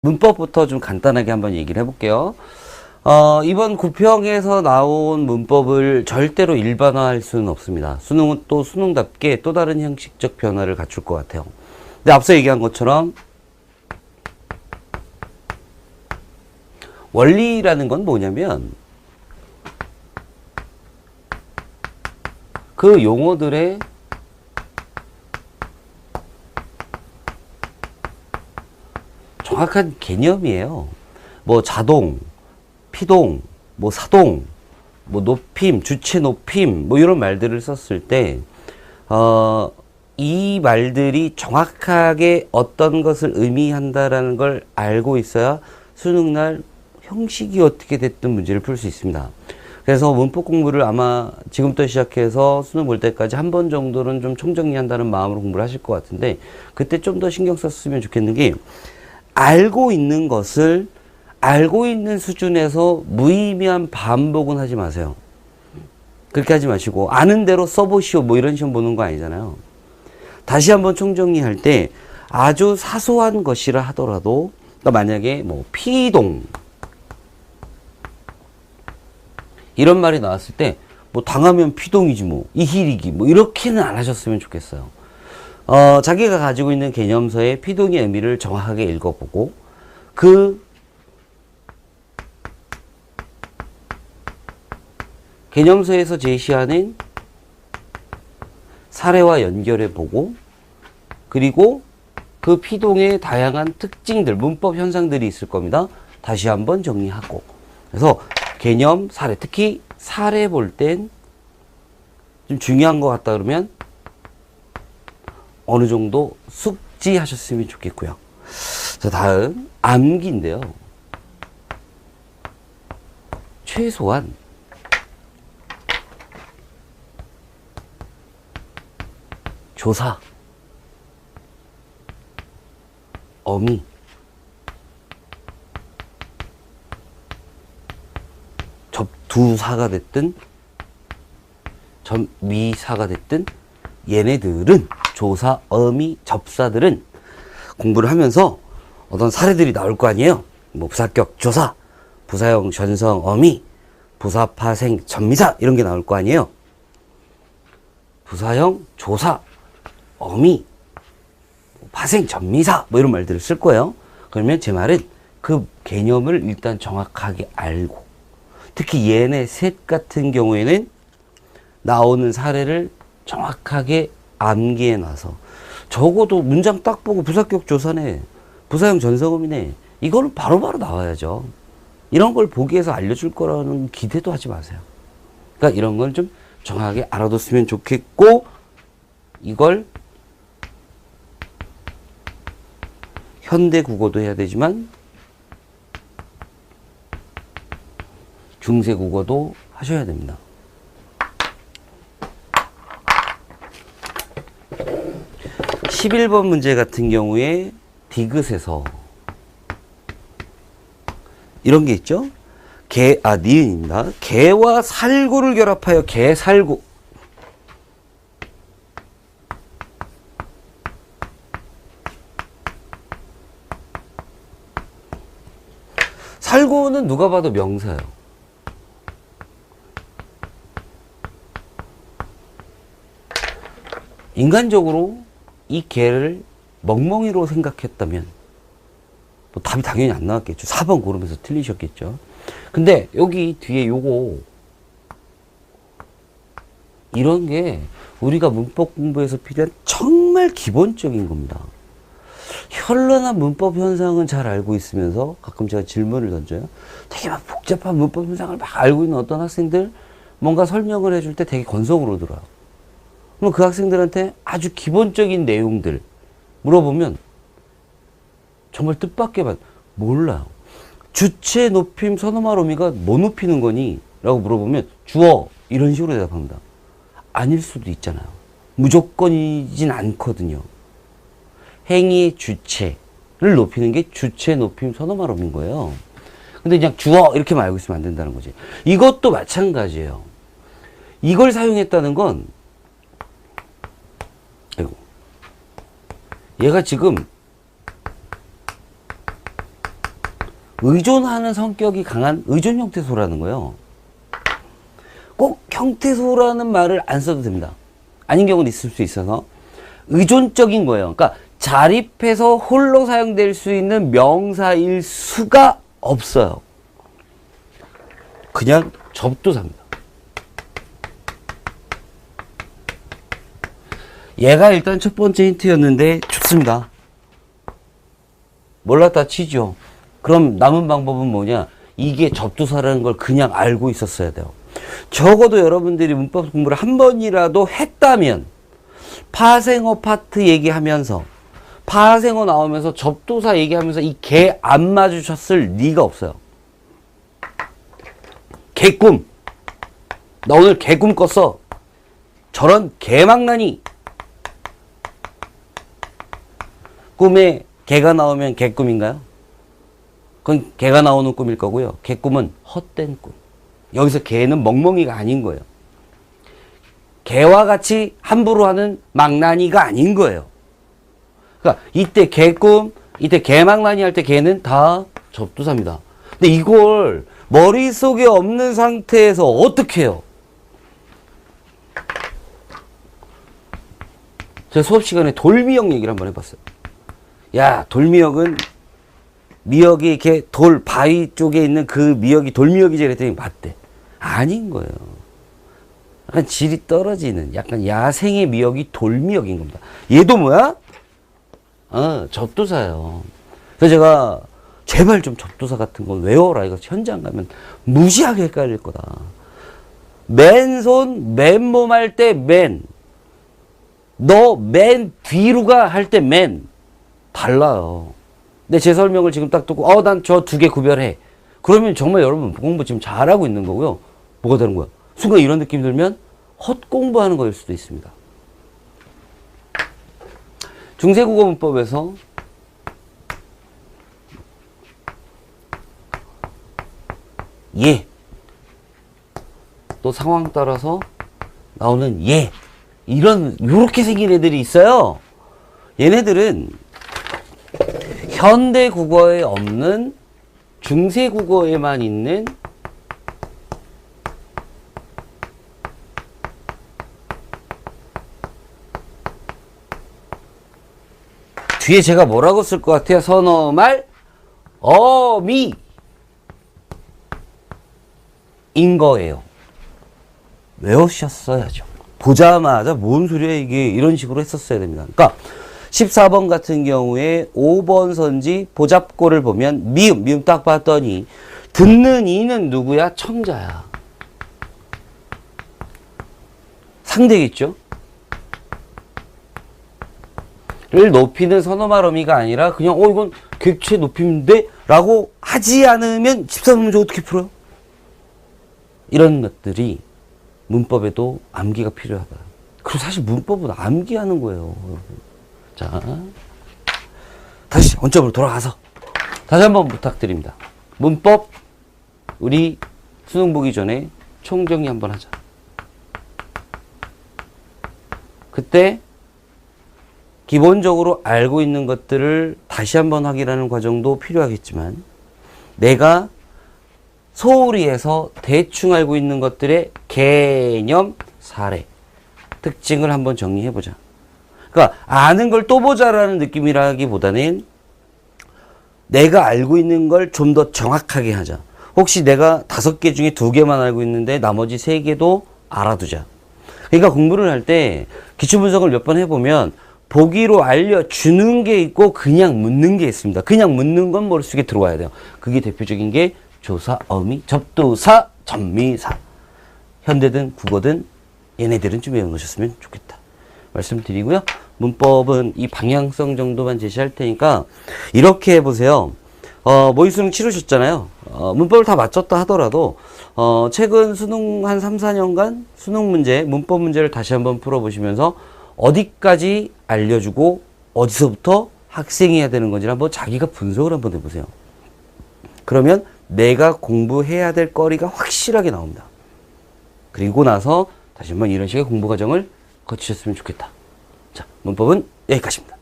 문법부터 좀 간단하게 한번 얘기를 해볼게요. 이번 구평에서 나온 문법을 절대로 일반화할 수는 없습니다. 수능은 또 수능답게 또 다른 형식적 변화를 갖출 것 같아요. 근데 앞서 얘기한 것처럼 원리라는 건 뭐냐면 그 용어들의 정확한 개념이에요. 뭐 자동, 피동, 뭐 사동, 뭐 높임, 주체 높임, 뭐 이런 말들을 썼을 때, 이 말들이 정확하게 어떤 것을 의미한다라는 걸 알고 있어야 수능날 형식이 어떻게 됐든 문제를 풀 수 있습니다. 그래서 문법 공부를 아마 지금부터 시작해서 수능 볼 때까지 한 번 정도는 좀 총정리한다는 마음으로 공부를 하실 것 같은데, 그때 좀 더 신경 썼으면 좋겠는 게, 알고 있는 것을 알고 있는 수준에서 무의미한 반복은 하지 마세요. 그렇게 하지 마시고 아는 대로 써보시오 뭐 이런 시험 보는 거 아니잖아요. 다시 한번 총정리할 때 아주 사소한 것이라 하더라도, 그러니까 만약에 뭐 피동 이런 말이 나왔을 때 뭐 당하면 피동이지 뭐 이힐이기 뭐 이렇게는 안 하셨으면 좋겠어요. 자기가 가지고 있는 개념서의 피동의 의미를 정확하게 읽어보고 그 개념서에서 제시하는 사례와 연결해보고, 그리고 그 피동의 다양한 특징들, 문법 현상들이 있을 겁니다. 다시 한번 정리하고. 그래서 개념, 사례, 특히 사례 볼 땐 좀 중요한 것 같다 그러면 어느 정도 숙지하셨으면 좋겠고요. 자, 다음 암기인데요. 최소한 조사, 어미, 접두사가 됐든 전미사가 됐든 얘네들은 조사, 어미, 접사들은 공부를 하면서 어떤 사례들이 나올 거 아니에요. 뭐 부사격 조사, 부사형 전성 어미, 부사파생 전미사 이런 게 나올 거 아니에요. 부사형 조사, 어미, 파생 전미사 뭐 이런 말들을 쓸 거예요. 그러면 제 말은 그 개념을 일단 정확하게 알고, 특히 얘네 셋 같은 경우에는 나오는 사례를 정확하게 암기해 놔서 적어도 문장 딱 보고 부사격 조사네, 부사형 전성음이네, 이거는 바로바로 나와야죠. 이런 걸 보기 위해서 알려줄 거라는 기대도 하지 마세요. 그러니까 이런 걸 좀 정확하게 알아뒀으면 좋겠고, 이걸 현대 국어도 해야 되지만 중세 국어도 하셔야 됩니다. 11번 문제 같은 경우에 디귿에서 이런 게 있죠. 니은입니다. 개와 살구를 결합하여 개살구. 살구는 누가 봐도 명사예요. 인간적으로 이 개를 멍멍이로 생각했다면 뭐 답이 당연히 안 나왔겠죠. 4번 고르면서 틀리셨겠죠. 근데 여기 뒤에 요거 이런 게 우리가 문법 공부에서 필요한 정말 기본적인 겁니다. 현란한 문법 현상은 잘 알고 있으면서 가끔 제가 질문을 던져요. 되게 막 복잡한 문법 현상을 막 알고 있는 어떤 학생들 뭔가 설명을 해줄 때 되게 건성으로 들어요. 그럼 그 학생들한테 아주 기본적인 내용들 물어보면 정말 뜻밖의 몰라요. 주체 높임 선어말 어미가 뭐 높이는 거니? 라고 물어보면 주어 이런 식으로 대답합니다. 아닐 수도 있잖아요. 무조건이진 않거든요. 행위의 주체를 높이는 게 주체 높임 선어말 어미인 거예요. 근데 그냥 주어 이렇게만 알고 있으면 안 된다는 거지. 이것도 마찬가지예요. 이걸 사용했다는 건 얘가 지금 의존하는 성격이 강한 의존 형태소라는 거예요. 꼭 형태소라는 말을 안 써도 됩니다. 아닌 경우는 있을 수 있어서 의존적인 거예요. 그러니까 자립해서 홀로 사용될 수 있는 명사일 수가 없어요. 그냥 접두사입니다. 얘가 일단 첫 번째 힌트였는데 좋습니다. 몰랐다 치죠. 그럼 남은 방법은 뭐냐? 이게 접두사라는 걸 그냥 알고 있었어야 돼요. 적어도 여러분들이 문법 공부를 한 번이라도 했다면 파생어 파트 얘기하면서 파생어 나오면서 접두사 얘기하면서 이 개 안 마주쳤을 리가 없어요. 개꿈. 나 오늘 개꿈 꿨어. 저런 개망나니. 꿈에 개가 나오면 개꿈인가요? 그건 개가 나오는 꿈일 거고요. 개꿈은 헛된 꿈. 여기서 개는 멍멍이가 아닌 거예요. 개와 같이 함부로 하는 망나니가 아닌 거예요. 그러니까 이때 개꿈, 이때 개망나니 할 때 개는 다 접두사입니다. 근데 이걸 머릿속에 없는 상태에서 어떻게 해요? 제가 수업 시간에 돌미역 얘기를 한번 해봤어요. 야, 돌미역은 미역이 이렇게 돌 바위 쪽에 있는 그 미역이 돌미역이지 그랬더니 맞대. 아닌 거예요. 약간 질이 떨어지는 약간 야생의 미역이 돌미역인 겁니다. 얘도 뭐야? 접두사예요. 그래서 제가 제발 좀 접두사 같은 거 외워라. 이거 현장 가면 무지하게 헷갈릴 거다. 맨손, 맨몸 할 때 맨. 너 맨 뒤로 가 할 때 맨. 달라요. 근데 제 설명을 지금 딱 듣고 난 저 두 개 구별해. 그러면 정말 여러분 공부 지금 잘하고 있는 거고요. 뭐가 되는 거야? 순간 이런 느낌이 들면 헛공부하는 거일 수도 있습니다. 중세국어 문법에서 예, 또 상황 따라서 나오는 예, 요렇게 생긴 애들이 있어요. 얘네들은 현대 국어에 없는 중세 국어에만 있는 뒤에 제가 뭐라고 쓸 것 같아요? 선어말 어미 인 거예요. 외우셨어야죠. 보자마자 뭔 소리야 이게, 이런 식으로 했었어야 됩니다. 그러니까 14번 같은 경우에 5번 선지 보잡고를 보면 미음 딱 봤더니 듣는 이는 누구야? 청자야. 상대겠죠? 를 높이는 선어말 어미가 아니라 그냥 이건 객체 높임인데? 라고 하지 않으면 14번 문제 어떻게 풀어요? 이런 것들이 문법에도 암기가 필요하다. 그리고 사실 문법은 암기하는 거예요. 자, 다시 원점으로 돌아가서 다시 한번 부탁드립니다. 문법 우리 수능 보기 전에 총정리 한번 하자. 그때 기본적으로 알고 있는 것들을 다시 한번 확인하는 과정도 필요하겠지만 내가 소홀히 해서 대충 알고 있는 것들의 개념, 사례, 특징을 한번 정리해보자. 그러니까 아는 걸 또 보자라는 느낌이라기보다는 내가 알고 있는 걸 좀 더 정확하게 하자. 혹시 내가 5개 중에 2개만 알고 있는데 나머지 3개도 알아두자. 그러니까 공부를 할 때 기출분석을 몇 번 해보면 보기로 알려주는 게 있고 그냥 묻는 게 있습니다. 그냥 묻는 건 머릿속에 들어와야 돼요. 그게 대표적인 게 조사, 어미, 접두사, 전미사. 현대든 국어든 얘네들은 좀 외워놓으셨으면 좋겠다 말씀드리고요. 문법은 이 방향성 정도만 제시할 테니까 이렇게 해보세요. 모의 수능 치르셨잖아요. 문법을 다 맞췄다 하더라도 최근 수능 한 3, 4년간 수능 문제, 문법 문제를 다시 한번 풀어보시면서 어디까지 알려주고 어디서부터 학생이 해야 되는 건지 한번 자기가 분석을 한번 해보세요. 그러면 내가 공부해야 될 거리가 확실하게 나옵니다. 그리고 나서 다시 한번 이런 식의 공부 과정을 거치셨으면 좋겠다. 자, 문법은 여기까지입니다.